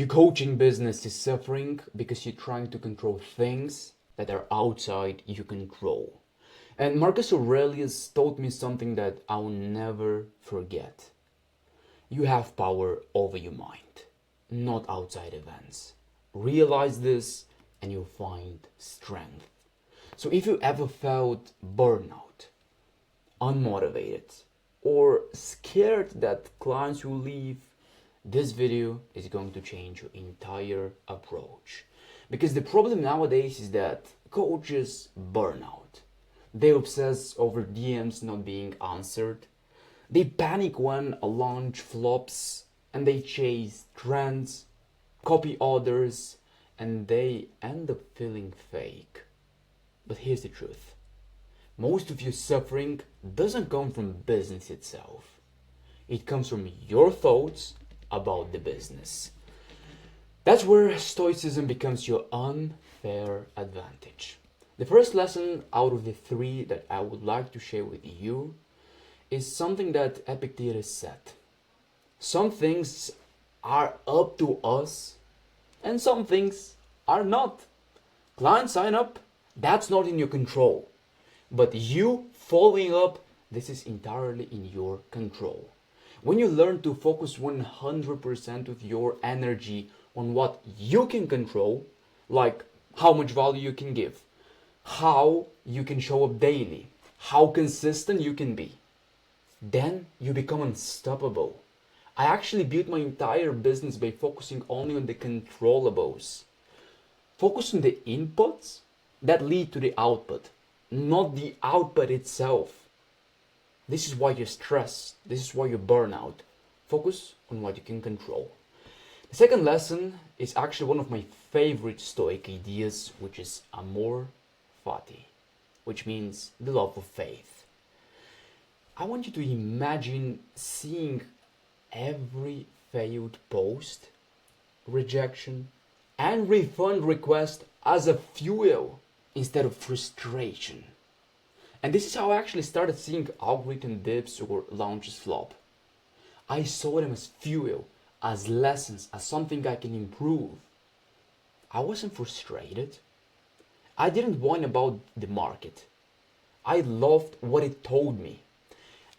Your coaching business is suffering because you're trying to control things that are outside your control. And Marcus Aurelius taught me something that I'll never forget. You have power over your mind, not outside events. Realize this and you'll find strength. So if you ever felt burnout, unmotivated, or scared that clients will leave, this video is going to change your entire approach. Because the problem nowadays is that coaches burn out. They obsess over DMs not being answered. They panic when a launch flops, and they chase trends, copy others, and they end up feeling fake. But here's the truth. Most of your suffering doesn't come from business itself. It comes from your thoughts about the business. That's where Stoicism becomes your unfair advantage. The first lesson out of the three that I would like to share with you is something that Epictetus said. Some things are up to us and some things are not. Clients sign up, that's not in your control. But you following up, this is entirely in your control. When you learn to focus 100% of your energy on what you can control, like how much value you can give, how you can show up daily, how consistent you can be, then you become unstoppable. I actually built my entire business by focusing only on the controllables. Focus on the inputs that lead to the output, not the output itself. This is why you're stressed. This is why you burn out. Focus on what you can control. The second lesson is actually one of my favorite Stoic ideas, which is amor fati, which means the love of faith. I want you to imagine seeing every failed post, rejection, and refund request as a fuel instead of frustration. And this is how I actually started seeing algorithm dips or launches flop. I saw them as fuel, as lessons, as something I can improve. I wasn't frustrated. I didn't whine about the market. I loved what it told me.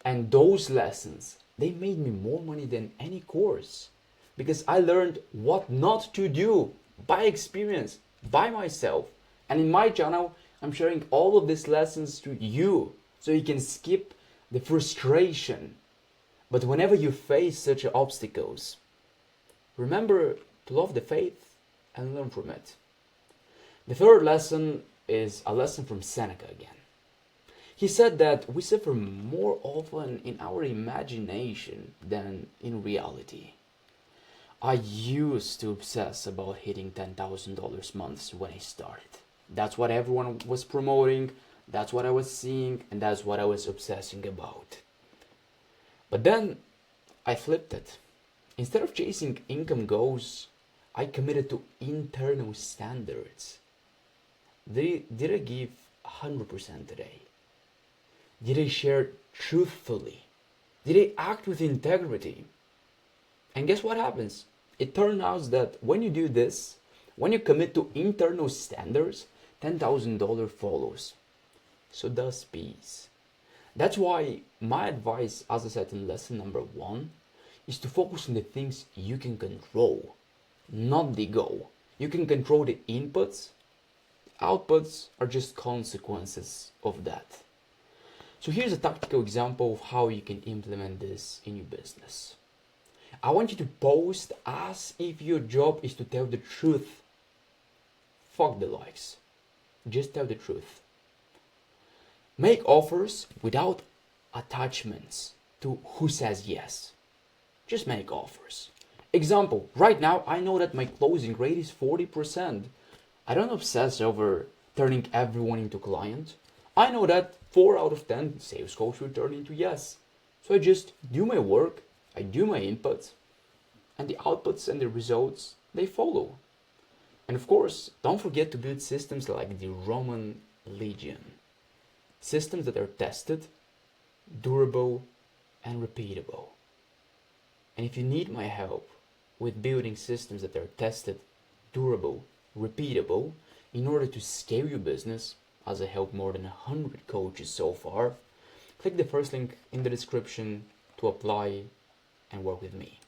And those lessons, they made me more money than any course. Because I learned what not to do by experience, by myself. And in my channel, I'm sharing all of these lessons to you so you can skip the frustration. But whenever you face such obstacles, remember to love the faith and learn from it. The third lesson is a lesson from Seneca again. He said that we suffer more often in our imagination than in reality. I used to obsess about hitting $10,000 months when I started. That's what everyone was promoting, that's what I was seeing, and that's what I was obsessing about. But then I flipped it. Instead of chasing income goals, I committed to internal standards. Did I give 100% today? Did I share truthfully? Did I act with integrity? And guess what happens? It turns out that when you do this, when you commit to internal standards, $10,000 follows. So does peace. That's why my advice, as I said in lesson number 1, is to focus on the things you can control, not the goal. You can control the inputs. Outputs are just consequences of that. So here's a tactical example of how you can implement this in your business. I want you to post as if your job is to tell the truth. Fuck the likes. Just tell the truth. Make offers without attachments to who says yes. Just make offers. Example, right now I know that my closing rate is 40%. I don't obsess over turning everyone into client. I know that 4 out of 10 sales calls will turn into yes. So I just do my work, I do my inputs, and the outputs and the results, they follow. And of course, don't forget to build systems like the Roman Legion. Systems that are tested, durable, and repeatable. And if you need my help, with building systems that are tested, durable, repeatable, in order to scale your business, as I helped more than 100 coaches so far, click the first link in the description to apply and work with me.